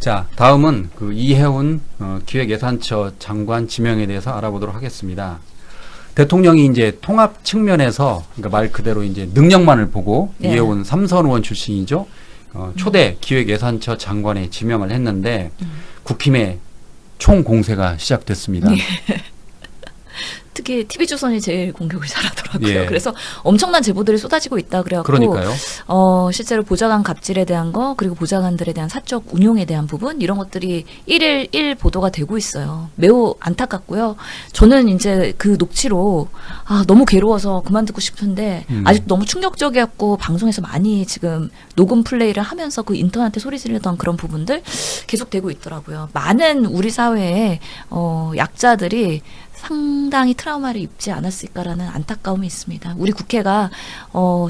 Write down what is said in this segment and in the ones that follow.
자, 다음은 그 이해운 기획예산처 장관 지명에 대해서 알아보도록 하겠습니다. 대통령이 이제 통합 측면에서 그러니까 말 그대로 이제 능력만을 보고 네. 이해운 삼선 의원 출신이죠. 초대 기획예산처 장관에 지명을 했는데 국힘의 총공세가 시작됐습니다. 네. 특히 TV조선이 제일 공격을 잘하더라고요. 예. 그래서 엄청난 제보들이 쏟아지고 있다 그래갖고 그러니까요. 실제로 보좌관 갑질에 대한 거 그리고 보좌관들에 대한 사적 운용에 대한 부분 이런 것들이 일일 보도가 되고 있어요. 매우 안타깝고요. 저는 이제 그 녹취로 너무 괴로워서 그만 듣고 싶은데 아직도 너무 충격적이었고 방송에서 많이 지금 녹음 플레이를 하면서 그 인터넷에 소리 지르던 그런 부분들 계속 되고 있더라고요. 많은 우리 사회의 약자들이 상당히 트라우마를 입지 않았을까라는 안타까움이 있습니다. 우리 국회가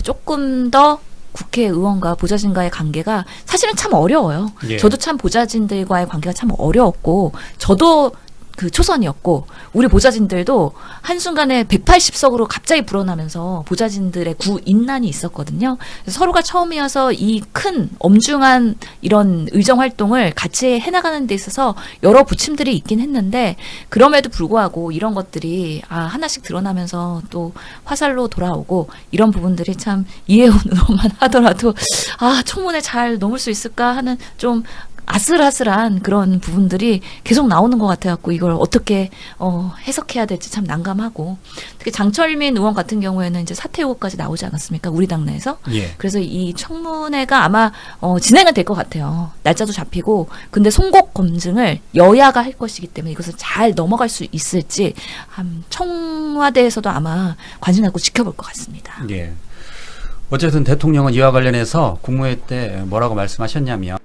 조금 더 국회의원과 보좌진과의 관계가 사실은 참 어려워요. 예. 저도 참 보좌진들과의 관계가 참 어려웠고 저도 그 초선이었고 우리 보좌진들도 한순간에 180석으로 갑자기 불어나면서 보좌진들의 구인난이 있었거든요. 그래서 서로가 처음이어서 이 큰 엄중한 이런 의정 활동을 같이 해나가는 데 있어서 여러 부침들이 있긴 했는데 그럼에도 불구하고 이런 것들이 하나씩 드러나면서 또 화살로 돌아오고 이런 부분들이 참 이해운 의원만 하더라도 청문회 잘 넘을 수 있을까 하는 좀 아슬아슬한 그런 부분들이 계속 나오는 것 같아갖고 이걸 어떻게 해석해야 될지 참 난감하고 특히 장철민 의원 같은 경우에는 이제 사퇴 요구까지 나오지 않았습니까? 우리 당내에서. 예. 그래서 이 청문회가 아마 진행은 될 것 같아요. 날짜도 잡히고 근데 송곡 검증을 여야가 할 것이기 때문에 이것을 잘 넘어갈 수 있을지 청와대에서도 아마 관심 갖고 지켜볼 것 같습니다. 예. 어쨌든 대통령은 이와 관련해서 국무회 때 뭐라고 말씀하셨냐면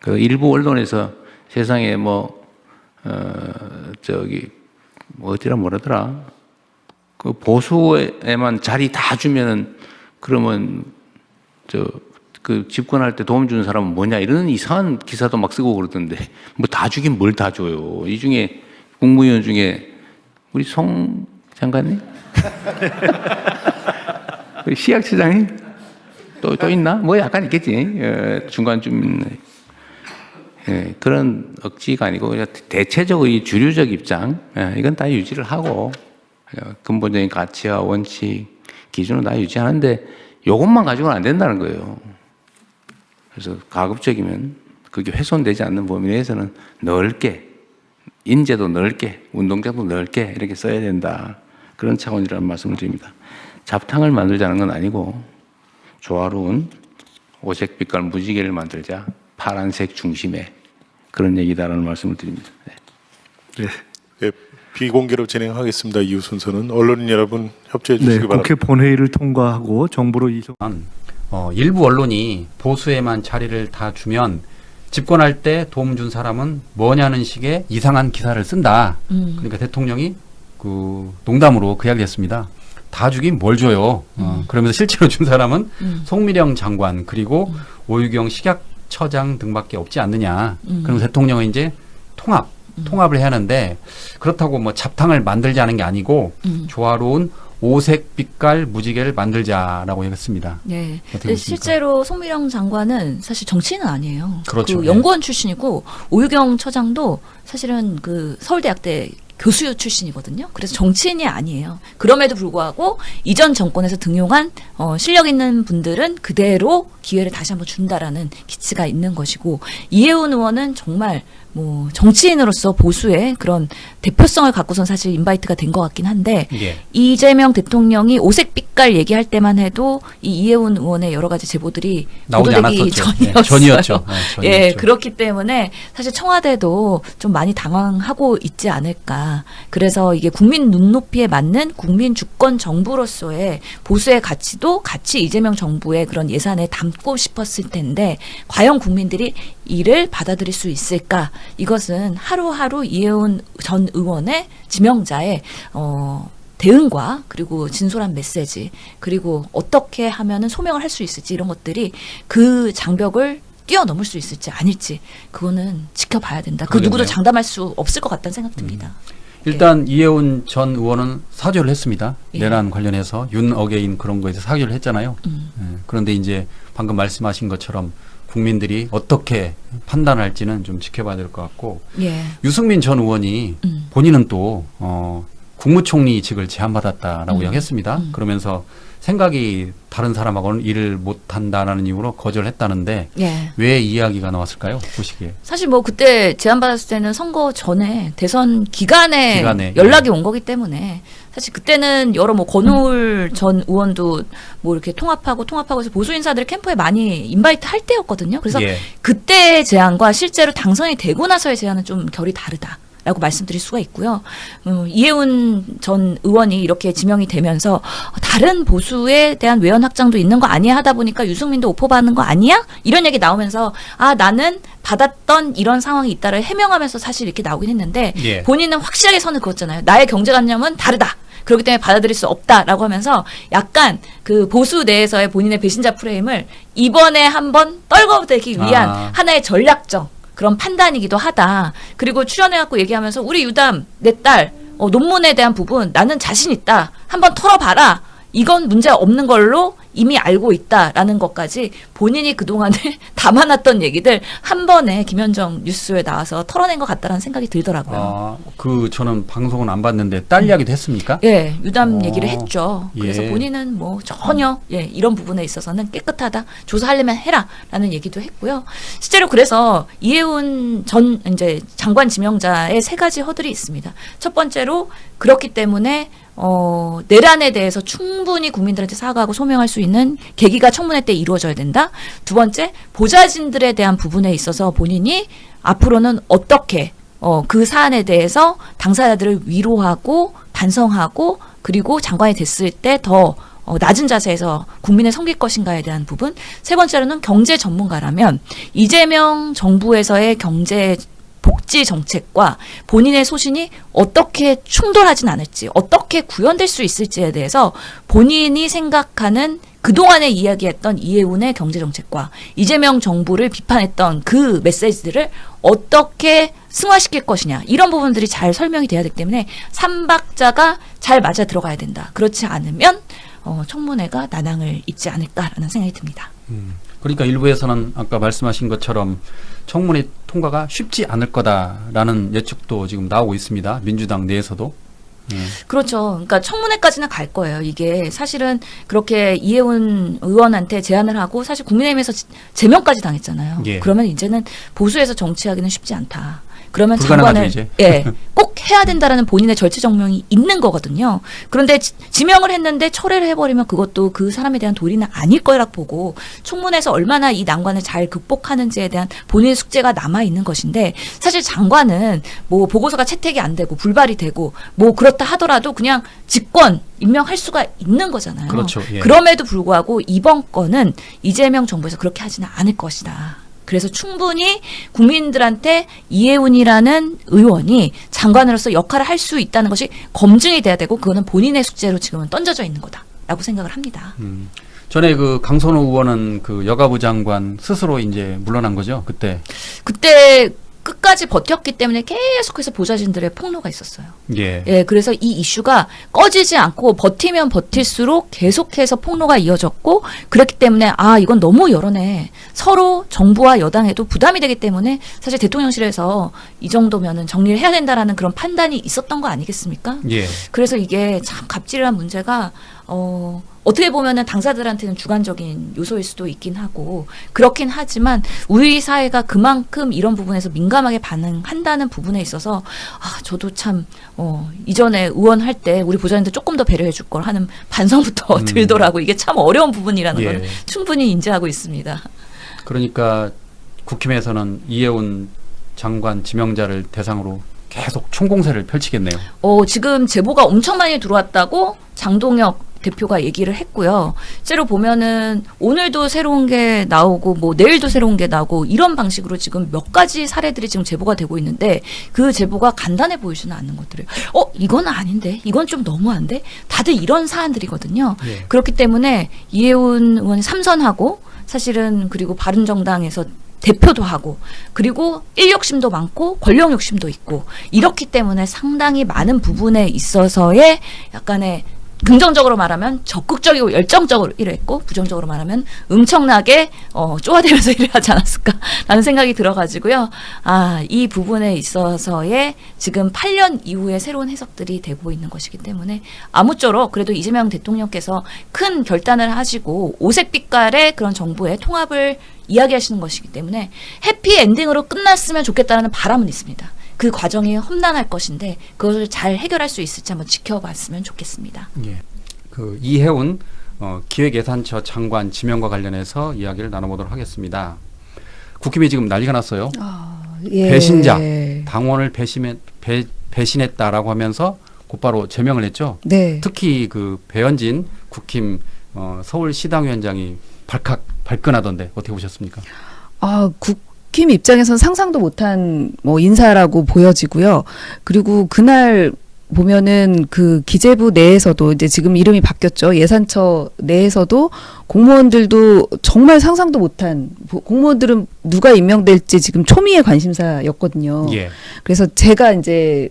그 일부 언론에서 세상에 어디라 뭐라더라. 그 보수에만 자리 다 주면은 그러면 그 집권할 때 도움 주는 사람은 뭐냐 이런 이상한 기사도 막 쓰고 그러던데 뭐 다 주긴 뭘 다 줘요. 이 중에 국무위원 중에 우리 송 장관님? 우리 시학처장님? 또 있나? 뭐 약간 있겠지. 중간쯤. 예, 그런 억지가 아니고 대체적으로 주류적 입장 이건 다 유지를 하고 근본적인 가치와 원칙 기준을 다 유지하는데 이것만 가지고는 안 된다는 거예요. 그래서 가급적이면 그게 훼손되지 않는 범위 내에서는 넓게 인재도 넓게 운동장도 넓게 이렇게 써야 된다. 그런 차원이라는 말씀을 드립니다. 잡탕을 만들자는 건 아니고 조화로운 오색빛깔 무지개를 만들자. 파란색 중심에 그런 얘기다라는 말씀을 드립니다. 네. 네, 비공개로 진행하겠습니다. 이후 순서는 언론인 여러분 협조해 주시기 바랍니다. 국회 본회의를 통과하고 정부로 이송. 일부 언론이 보수에만 자리를 다 주면 집권할 때 도움 준 사람은 뭐냐는 식의 이상한 기사를 쓴다. 그러니까 대통령이 그 농담으로 그 이야기를 했습니다. 다 주긴 뭘 줘요. 그러면서 실제로 준 사람은 송미령 장관 그리고 오유경 식약처장 등밖에 없지 않느냐. 그럼 대통령은 이제 통합을 해야 하는데 그렇다고 뭐 잡탕을 만들자는 게 아니고 조화로운 오색 빛깔 무지개를 만들자라고 했습니다. 네. 실제로 송미령 장관은 사실 정치인은 아니에요. 그렇죠. 그 연구원 출신이고 오유경 처장도 사실은 그 서울대학대 교수 출신이거든요. 그래서 정치인이 아니에요. 그럼에도 불구하고 이전 정권에서 등용한 실력 있는 분들은 그대로 기회를 다시 한번 준다라는 기치가 있는 것이고 이해운 의원은 정말 뭐 정치인으로서 보수의 그런 대표성을 갖고선 사실 인바이트가 된 것 같긴 한데 예. 이재명 대통령이 오색 빛깔 얘기할 때만 해도 이 이해운 의원의 여러 가지 제보들이 나오지 보도되기 않았었죠. 전이었어요. 전이었죠. 예, 그렇기 때문에 사실 청와대도 좀 많이 당황하고 있지 않을까. 그래서 이게 국민 눈높이에 맞는 국민 주권 정부로서의 보수의 가치도 같이 이재명 정부의 그런 예산에 담고 싶었을 텐데 과연 국민들이 이를 받아들일 수 있을까? 이것은 하루하루 이해운 전 의원의 지명자의 대응과 그리고 진솔한 메시지 그리고 어떻게 하면은 소명을 할 수 있을지 이런 것들이 그 장벽을 뛰어넘을 수 있을지 아닐지 그거는 지켜봐야 된다. 그 누구도 장담할 수 없을 것 같다는 생각 듭니다. 일단 이해운 전 의원은 사죄를 했습니다. 예. 내란 관련해서 윤 어게인 그런 거에서 사죄를 했잖아요. 그런데 이제 방금 말씀하신 것처럼 국민들이 어떻게 판단할지는 좀 지켜봐야 될 것 같고 예. 유승민 전 의원이 본인은 또 국무총리직을 제안받았다라고 이야기했습니다. 그러면서 생각이 다른 사람하고는 일을 못한다라는 이유로 거절했다는데 예. 왜 이야기가 나왔을까요? 보시기에. 사실 뭐 그때 제안받았을 때는 선거 전에 대선 기간에 연락이 온 거기 때문에 사실 그때는 여러 뭐 권오울 전 의원도 뭐 이렇게 통합하고 해서 보수 인사들 캠프에 많이 인바이트 할 때였거든요. 그래서 예. 그때의 제안과 실제로 당선이 되고 나서의 제안은 좀 결이 다르다. 라고 말씀드릴 수가 있고요. 이해운 전 의원이 이렇게 지명이 되면서 다른 보수에 대한 외연 확장도 있는 거 아니야 하다 보니까 유승민도 오퍼 받는 거 아니야? 이런 얘기 나오면서 아 나는 받았던 이런 상황이 있다를 해명하면서 사실 이렇게 나오긴 했는데 예. 본인은 확실하게 선을 그었잖아요. 나의 경제관념은 다르다. 그렇기 때문에 받아들일 수 없다라고 하면서 약간 그 보수 내에서의 본인의 배신자 프레임을 이번에 한번 떨궈대기 위한 하나의 전략적 그런 판단이기도 하다. 그리고 출연해갖고 얘기하면서 우리 유담 내 딸 논문에 대한 부분 나는 자신 있다. 한번 털어봐라. 이건 문제 없는 걸로 이미 알고 있다라는 것까지 본인이 그동안에 담아놨던 얘기들 한 번에 김현정 뉴스에 나와서 털어낸 것 같다라는 생각이 들더라고요. 저는 방송은 안 봤는데 딸 이야기도 했습니까? 예, 유담 얘기를 했죠. 그래서 예. 본인은 뭐 전혀 이런 부분에 있어서는 깨끗하다. 조사하려면 해라라는 얘기도 했고요. 실제로 그래서 이해운 전 이제 장관 지명자의 세 가지 허들이 있습니다. 첫 번째로 그렇기 때문에 내란에 대해서 충분히 국민들한테 사과하고 소명할 수 있는 계기가 청문회 때 이루어져야 된다. 두 번째, 보좌진들에 대한 부분에 있어서 본인이 앞으로는 어떻게 그 사안에 대해서 당사자들을 위로하고 반성하고 그리고 장관이 됐을 때 더 낮은 자세에서 국민을 섬길 것인가에 대한 부분. 세 번째로는 경제 전문가라면 이재명 정부에서의 경제 복지 정책과 본인의 소신이 어떻게 충돌하진 않을지, 어떻게 구현될 수 있을지에 대해서 본인이 생각하는 그동안에 이야기했던 이해운의 경제정책과 이재명 정부를 비판했던 그 메시지들을 어떻게 승화시킬 것이냐. 이런 부분들이 잘 설명이 돼야 되기 때문에 삼박자가 잘 맞아 들어가야 된다. 그렇지 않으면 청문회가 난항을 입지 않을까라는 생각이 듭니다. 그러니까 일부에서는 아까 말씀하신 것처럼 청문회 통과가 쉽지 않을 거다라는 예측도 지금 나오고 있습니다. 민주당 내에서도. 그렇죠. 그러니까 청문회까지는 갈 거예요. 이게 사실은 그렇게 이해운 의원한테 제안을 하고 사실 국민의힘에서 제명까지 당했잖아요. 예. 그러면 이제는 보수에서 정치하기는 쉽지 않다. 그러면 불가능하죠, 장관을 이제. 꼭 해야 된다라는 본인의 절체 정명이 있는 거거든요. 그런데 지명을 했는데 철회를 해버리면 그것도 그 사람에 대한 도리는 아닐 거라고 보고 청문회에서 얼마나 이 난관을 잘 극복하는지에 대한 본인의 숙제가 남아 있는 것인데 사실 장관은 뭐 보고서가 채택이 안 되고 불발이 되고 뭐 그렇다 하더라도 그냥 직권 임명할 수가 있는 거잖아요. 그렇죠. 예. 그럼에도 불구하고 이번 건은 이재명 정부에서 그렇게 하지는 않을 것이다. 그래서 충분히 국민들한테 이해운이라는 의원이 장관으로서 역할을 할 수 있다는 것이 검증이 돼야 되고 그거는 본인의 숙제로 지금은 던져져 있는 거다라고 생각을 합니다. 전에 그 강선호 의원은 그 여가부 장관 스스로 이제 물러난 거죠. 그때 끝까지 버텼기 때문에 계속해서 보좌진들의 폭로가 있었어요. 예. 예, 그래서 이 이슈가 꺼지지 않고 버티면 버틸수록 계속해서 폭로가 이어졌고 그렇기 때문에 이건 너무 여론에 서로 정부와 여당에도 부담이 되기 때문에 사실 대통령실에서 이 정도면은 정리를 해야 된다라는 그런 판단이 있었던 거 아니겠습니까? 예. 그래서 이게 참 갑질이란 문제가 어떻게 보면은 당사자들한테는 주관적인 요소일 수도 있긴 하고 그렇긴 하지만 우리 사회가 그만큼 이런 부분에서 민감하게 반응한다는 부분에 있어서 저도 참 이전에 의원할 때 우리 보좌진들 조금 더 배려해 줄 걸 하는 반성부터 들더라고. 이게 참 어려운 부분이라는 걸 충분히 인지하고 있습니다. 그러니까 국힘에서는 이해운 장관 지명자를 대상으로 계속 총공세를 펼치겠네요. 지금 제보가 엄청 많이 들어왔다고 장동혁 대표가 얘기를 했고요. 실제로 보면은 오늘도 새로운 게 나오고 뭐 내일도 새로운 게 나오고 이런 방식으로 지금 몇 가지 사례들이 지금 제보가 되고 있는데 그 제보가 간단해 보이지는 않는 것들을 이건 아닌데 이건 좀 너무한데 다들 이런 사안들이거든요. 예. 그렇기 때문에 이해운 의원이 삼선하고 사실은 그리고 바른정당에서 대표도 하고 그리고 일 욕심도 많고 권력 욕심도 있고 이렇기 때문에 상당히 많은 부분에 있어서의 약간의 긍정적으로 말하면 적극적이고 열정적으로 일을 했고 부정적으로 말하면 엄청나게 쪼아대면서 일을 하지 않았을까라는 생각이 들어가지고요. 이 부분에 있어서의 지금 8년 이후에 새로운 해석들이 되고 있는 것이기 때문에 아무쪼록 그래도 이재명 대통령께서 큰 결단을 하시고 오색빛깔의 그런 정부의 통합을 이야기하시는 것이기 때문에 해피엔딩으로 끝났으면 좋겠다는 바람은 있습니다. 그 과정이 험난할 것인데 그것을 잘 해결할 수 있을지 한번 지켜봤으면 좋겠습니다. 예. 그 이해운 기획예산처 장관 지명과 관련해서 이야기를 나눠보도록 하겠습니다. 국힘이 지금 난리가 났어요. 예. 배신자, 당원을 배신했다라고 하면서 곧바로 제명을 했죠. 네. 특히 그 배현진 국힘 서울시당위원장이 발끈하던데 어떻게 보셨습니까? 국힘 입장에서는 상상도 못한 인사라고 보여지고요. 그리고 그날 보면은 그 기재부 내에서도 이제 지금 이름이 바뀌었죠. 예산처 내에서도 공무원들도 정말 상상도 못한 공무원들은 누가 임명될지 지금 초미의 관심사였거든요. 예. 그래서 제가 이제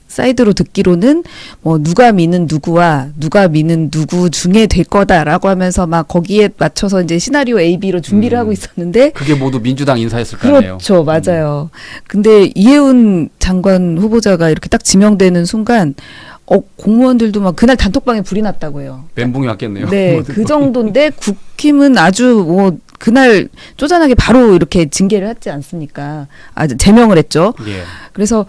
사이드로 듣기로는 누가 미는 누구와 누가 미는 누구 중에 될 거다라고 하면서 막 거기에 맞춰서 이제 시나리오 A, B로 준비를 하고 있었는데 그게 모두 민주당 인사였을 거 아니에요. 그렇죠. 맞아요. 근데 이해운 장관 후보자가 이렇게 딱 지명되는 순간 공무원들도 막 그날 단톡방에 불이 났다고 해요. 멘붕이 왔겠네요. 네, 그 정도인데 국힘은 아주 그날 쪼잔하게 바로 이렇게 징계를 했지 않습니까? 제명을 했죠. 예. 그래서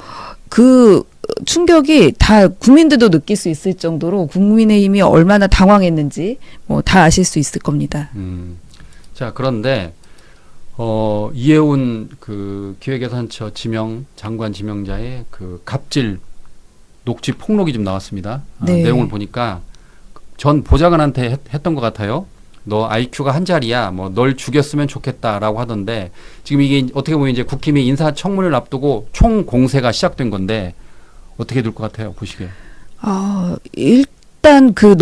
그 충격이 다 국민들도 느낄 수 있을 정도로 국민의힘이 얼마나 당황했는지 다 아실 수 있을 겁니다. 자, 그런데 이해운 그 기획예산처 장관 지명자의 그 갑질 녹취 폭로기 좀 나왔습니다. 네. 내용을 보니까 전 보좌관한테 했던 것 같아요. 너 IQ가 한 자리야. 널 죽였으면 좋겠다라고 하던데 지금 이게 어떻게 보면 이제 국힘이 인사청문회를 앞두고 총 공세가 시작된 건데 어떻게 될 것 같아요, 보시기에? 일단 그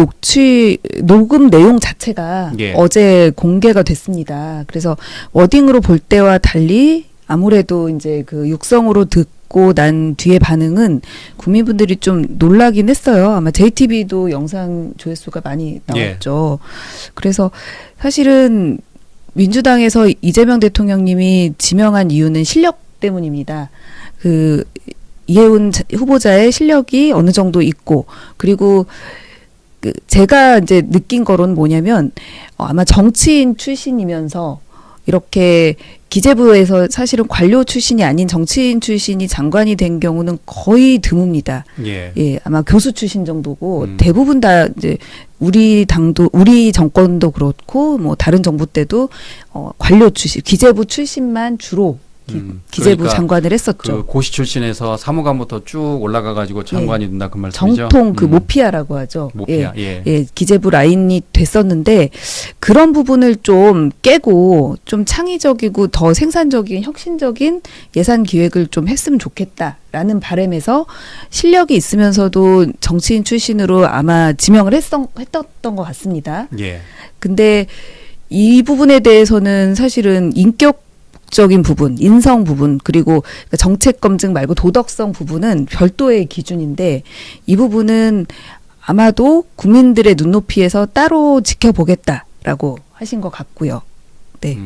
녹음 내용 자체가 예. 어제 공개가 됐습니다. 그래서 워딩으로 볼 때와 달리 아무래도 이제 그 육성으로 듣고 난 뒤에 반응은 국민분들이 좀 놀라긴 했어요. 아마 JTBC도 영상 조회수가 많이 나왔죠. 그래서 사실은 민주당에서 이재명 대통령님이 지명한 이유는 실력 때문입니다. 그 이해운 후보자의 실력이 어느 정도 있고 그리고 제가 이제 느낀 거로는 뭐냐면 아마 정치인 출신이면서 이렇게 기재부에서 사실은 관료 출신이 아닌 정치인 출신이 장관이 된 경우는 거의 드뭅니다. 예. 아마 교수 출신 정도고 대부분 다 이제 우리 정권도 그렇고 다른 정부 때도 관료 출신, 기재부 출신만 주로 기재부 그러니까 장관을 했었죠. 그 고시 출신에서 사무관부터 쭉 올라가가지고 장관이 된다 그 말씀이죠. 정통 그 모피아라고 하죠. 모피아. 기재부 라인이 됐었는데 그런 부분을 좀 깨고 좀 창의적이고 더 생산적인 혁신적인 예산 기획을 좀 했으면 좋겠다라는 바람에서 실력이 있으면서도 정치인 출신으로 아마 지명을 했던 것 같습니다. 예. 근데 이 부분에 대해서는 사실은 인격적인 부분, 인성 부분, 그리고 정책 검증 말고 도덕성 부분은 별도의 기준인데 이 부분은 아마도 국민들의 눈높이에서 따로 지켜보겠다라고 하신 것 같고요. 네.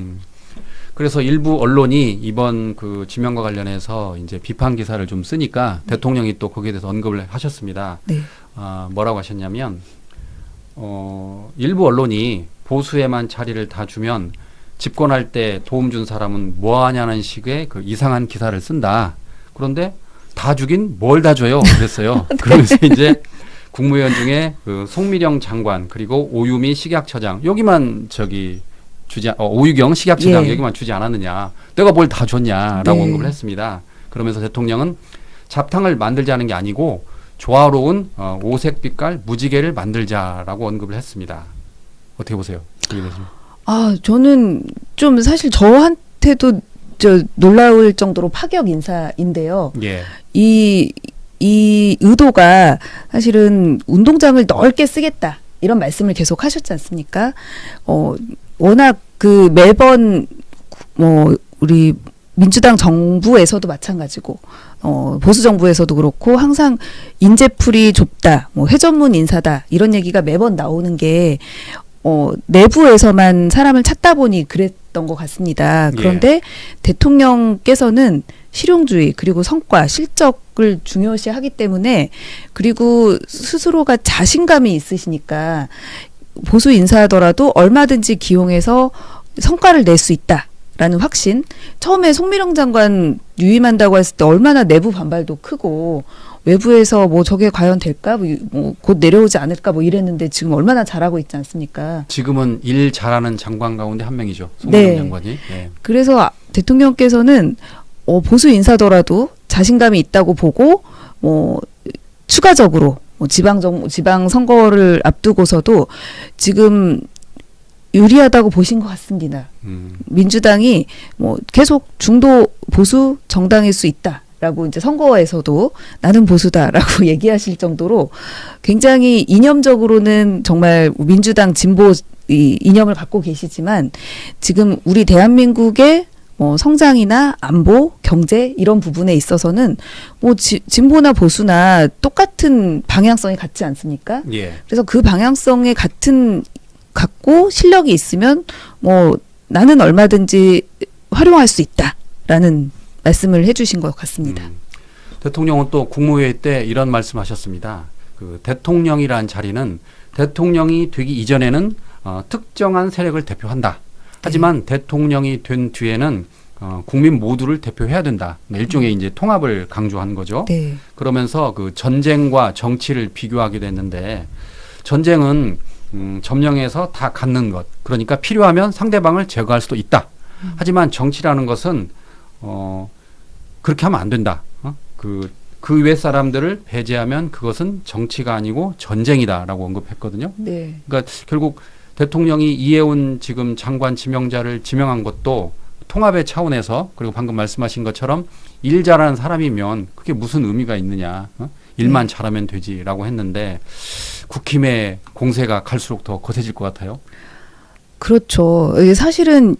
그래서 일부 언론이 이번 그 지명과 관련해서 이제 비판 기사를 좀 쓰니까 대통령이 또 거기에 대해서 언급을 하셨습니다. 네. 뭐라고 하셨냐면 일부 언론이 보수에만 자리를 다 주면 집권할 때 도움 준 사람은 뭐 하냐는 식의 그 이상한 기사를 쓴다. 그런데 다 주긴 뭘 다 줘요. 그랬어요. 네. 그러면서 이제 국무위원 중에 그 송미령 장관 그리고 오유미 식약처장 여기만 오유경 식약처장 여기만 주지 않았느냐. 내가 뭘 다 줬냐라고 언급을 했습니다. 그러면서 대통령은 잡탕을 만들자는 게 아니고 조화로운 오색빛깔 무지개를 만들자라고 언급을 했습니다. 어떻게 보세요? 저는 좀 사실 저한테도 놀라울 정도로 파격 인사인데요. 예. 이 의도가 사실은 운동장을 넓게 쓰겠다. 이런 말씀을 계속 하셨지 않습니까? 워낙 그 매번 우리 민주당 정부에서도 마찬가지고 보수 정부에서도 그렇고 항상 인재풀이 좁다, 뭐 회전문 인사다 이런 얘기가 매번 나오는 게 내부에서만 사람을 찾다 보니 그랬던 것 같습니다. 그런데 대통령께서는 실용주의 그리고 성과, 실적을 중요시하기 때문에 그리고 스스로가 자신감이 있으시니까 보수 인사하더라도 얼마든지 기용해서 성과를 낼 수 있다라는 확신. 처음에 송미령 장관 유임한다고 했을 때 얼마나 내부 반발도 크고 외부에서 뭐 저게 과연 될까? 뭐 곧 내려오지 않을까? 뭐 이랬는데 지금 얼마나 잘하고 있지 않습니까? 지금은 일 잘하는 장관 가운데 한 명이죠. 송미령 장관이. 네. 그래서 대통령께서는 보수 인사더라도 자신감이 있다고 보고 뭐 추가적으로 뭐 지방 선거를 앞두고서도 지금 유리하다고 보신 것 같습니다. 민주당이 뭐 계속 중도 보수 정당일 수 있다라고 이제 선거에서도 나는 보수다라고 얘기하실 정도로 굉장히 이념적으로는 정말 민주당 진보 이념을 갖고 계시지만 지금 우리 대한민국의 성장이나 안보, 경제 이런 부분에 있어서는 뭐 진보나 보수나 똑같은 방향성이 같지 않습니까? 예. 그래서 그 방향성에 갖고 실력이 있으면 뭐 나는 얼마든지 활용할 수 있다라는 말씀을 해주신 것 같습니다. 대통령은 또 국무회의 때 이런 말씀하셨습니다. 그 대통령이란 자리는 대통령이 되기 이전에는 특정한 세력을 대표한다. 하지만 대통령이 된 뒤에는 국민 모두를 대표해야 된다. 일종의 이제 통합을 강조한 거죠. 네. 그러면서 그 전쟁과 정치를 비교하기도 했는데 전쟁은 점령해서 다 갖는 것. 그러니까 필요하면 상대방을 제거할 수도 있다. 하지만 정치라는 것은 그렇게 하면 안 된다. 그 외 사람들을 배제하면 그것은 정치가 아니고 전쟁이다라고 언급했거든요. 네. 그러니까 결국 대통령이 이해운 지금 장관 지명자를 지명한 것도 통합의 차원에서 그리고 방금 말씀하신 것처럼 일 잘하는 사람이면 그게 무슨 의미가 있느냐. 일만 잘하면 되지라고 했는데 국힘의 공세가 갈수록 더 거세질 것 같아요. 그렇죠. 사실은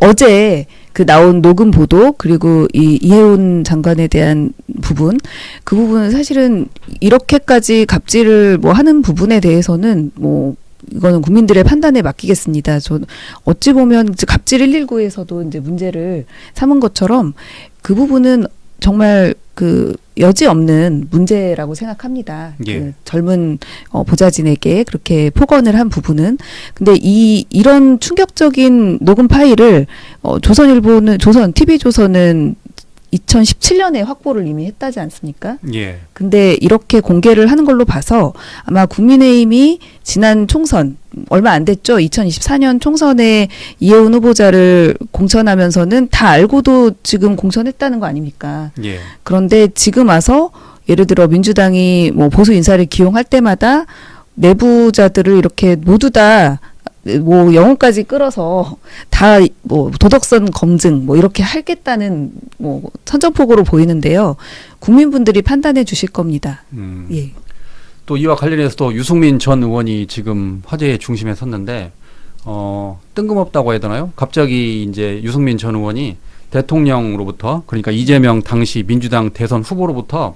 어제 그 나온 녹음 보도 그리고 이해운 장관에 대한 부분 그 부분은 사실은 이렇게까지 갑질을 뭐 하는 부분에 대해서는 뭐 이거는 국민들의 판단에 맡기겠습니다. 저 어찌 보면 갑질 119에서도 이제 문제를 삼은 것처럼 그 부분은 정말 그 여지 없는 문제라고 생각합니다. 예. 그 젊은 보좌진에게 그렇게 폭언을 한 부분은 근데 이런 충격적인 녹음 파일을 TV조선은 2017년에 확보를 이미 했다지 않습니까? 예. 근데 이렇게 공개를 하는 걸로 봐서 아마 국민의힘이 지난 총선 얼마 안 됐죠. 2024년 총선에 이해운 후보자를 공천하면서는 다 알고도 지금 공천했다는 거 아닙니까? 예. 그런데 지금 와서 예를 들어 민주당이 뭐 보수 인사를 기용할 때마다 내부자들을 이렇게 모두 다 뭐 영혼까지 끌어서 다 뭐 도덕성 검증 뭐 이렇게 하겠다는 뭐 선전포고로 보이는데요. 국민분들이 판단해 주실 겁니다. 예. 또 이와 관련해서도 유승민 전 의원이 지금 화제의 중심에 섰는데 뜬금없다고 해야 되나요? 갑자기 이제 유승민 전 의원이 대통령으로부터 그러니까 이재명 당시 민주당 대선 후보로부터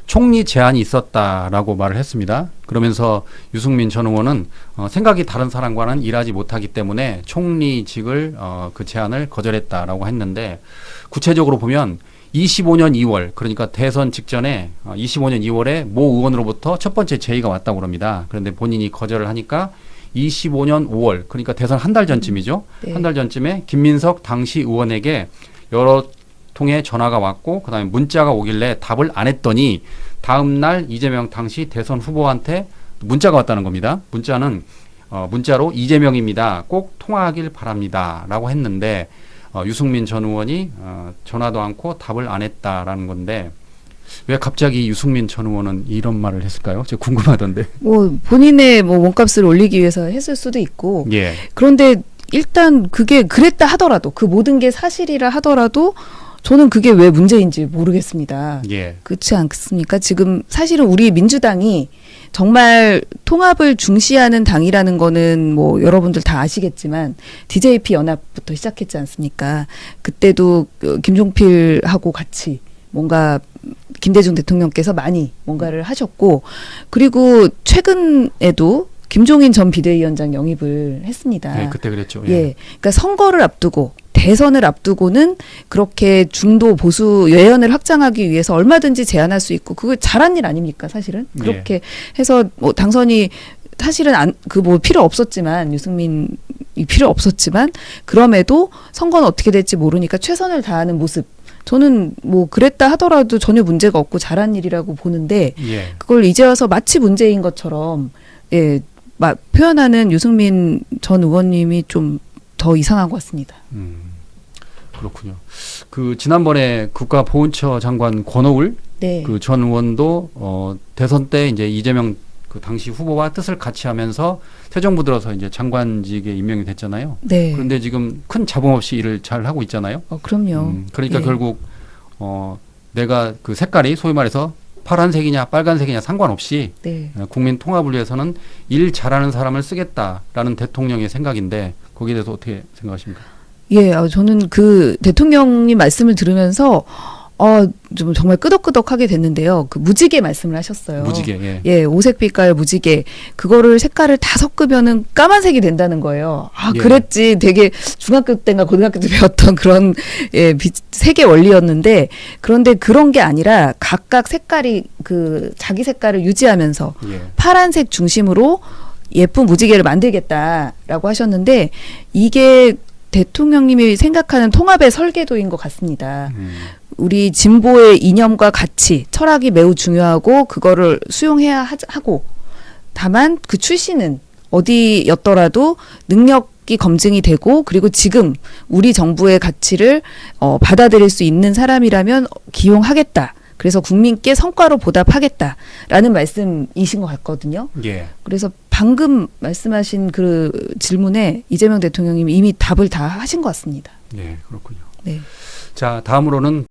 총리 제안이 있었다라고 말을 했습니다. 그러면서 유승민 전 의원은 생각이 다른 사람과는 일하지 못하기 때문에 총리직을 그 제안을 거절했다라고 했는데 구체적으로 보면 25년 2월 그러니까 대선 직전에 25년 2월에 모 의원으로부터 첫 번째 제의가 왔다고 합니다. 그런데 본인이 거절을 하니까 25년 5월 그러니까 대선 한 달 전쯤이죠. 네. 한 달 전쯤에 김민석 당시 의원에게 여러 통해 전화가 왔고 그다음에 문자가 오길래 답을 안 했더니 다음 날 이재명 당시 대선 후보한테 문자가 왔다는 겁니다. 문자로 이재명입니다. 꼭 통화하길 바랍니다라고 했는데 유승민 전 의원이 전화도 않고 답을 안 했다라는 건데 왜 갑자기 유승민 전 의원은 이런 말을 했을까요? 제가 궁금하던데. 뭐 본인의 뭐 몸값을 올리기 위해서 했을 수도 있고. 예. 그런데 일단 그게 그랬다 하더라도 그 모든 게 사실이라 하더라도 저는 그게 왜 문제인지 모르겠습니다. 예. 그렇지 않습니까? 지금 사실은 우리 민주당이 정말 통합을 중시하는 당이라는 거는 뭐 여러분들 다 아시겠지만 DJP 연합부터 시작했지 않습니까? 그때도 김종필하고 같이 뭔가 김대중 대통령께서 많이 뭔가를 하셨고, 그리고 최근에도 김종인 전 비대위원장 영입을 했습니다. 네, 그때 그랬죠. 예. 그러니까 선거를 앞두고 대선을 앞두고는 그렇게 중도 보수 외연을 확장하기 위해서 얼마든지 제안할 수 있고, 그거 잘한 일 아닙니까, 사실은? 그렇게 해서 뭐 당선이 사실은 뭐 필요 없었지만, 유승민이 필요 없었지만, 그럼에도 선거는 어떻게 될지 모르니까 최선을 다하는 모습. 저는 뭐 그랬다 하더라도 전혀 문제가 없고 잘한 일이라고 보는데, 예. 그걸 이제 와서 마치 문제인 것처럼 표현하는 유승민 전 의원님이 좀 더 이상한 것 같습니다. 그렇군요. 그 지난번에 국가보훈처 장관 권오울 네. 그 전 의원도 대선 때 이제 이재명 그 당시 후보와 뜻을 같이 하면서 새 정부 들어서 이제 장관직에 임명이 됐잖아요. 네. 그런데 지금 큰 잡음 없이 일을 잘 하고 있잖아요. 그럼요. 그러니까 예. 결국 내가 그 색깔이 소위 말해서 파란색이냐 빨간색이냐 상관없이 네. 국민 통합을 위해서는 일 잘하는 사람을 쓰겠다라는 대통령의 생각인데, 거기에 대해서 어떻게 생각하십니까? 예, 저는 그 대통령님 말씀을 들으면서 좀 정말 끄덕끄덕하게 됐는데요. 그 무지개 말씀을 하셨어요. 무지개. 예. 예, 오색 빛깔 무지개. 그거를 색깔을 다 섞으면은 까만색이 된다는 거예요. 예. 그랬지. 되게 중학교 때인가 고등학교 때 배웠던 그런 색의 원리였는데, 그런데 그런 게 아니라 각각 색깔이 그 자기 색깔을 유지하면서 예. 파란색 중심으로 예쁜 무지개를 만들겠다라고 하셨는데, 이게 대통령님이 생각하는 통합의 설계도인 것 같습니다. 우리 진보의 이념과 가치, 철학이 매우 중요하고 그거를 수용해야 하고, 다만 그 출신은 어디였더라도 능력이 검증이 되고, 그리고 지금 우리 정부의 가치를 받아들일 수 있는 사람이라면 기용하겠다. 그래서 국민께 성과로 보답하겠다라는 말씀이신 것 같거든요. 예. 그래서 방금 말씀하신 그 질문에 이재명 대통령님이 이미 답을 다 하신 것 같습니다. 예, 그렇군요. 네. 자, 다음으로는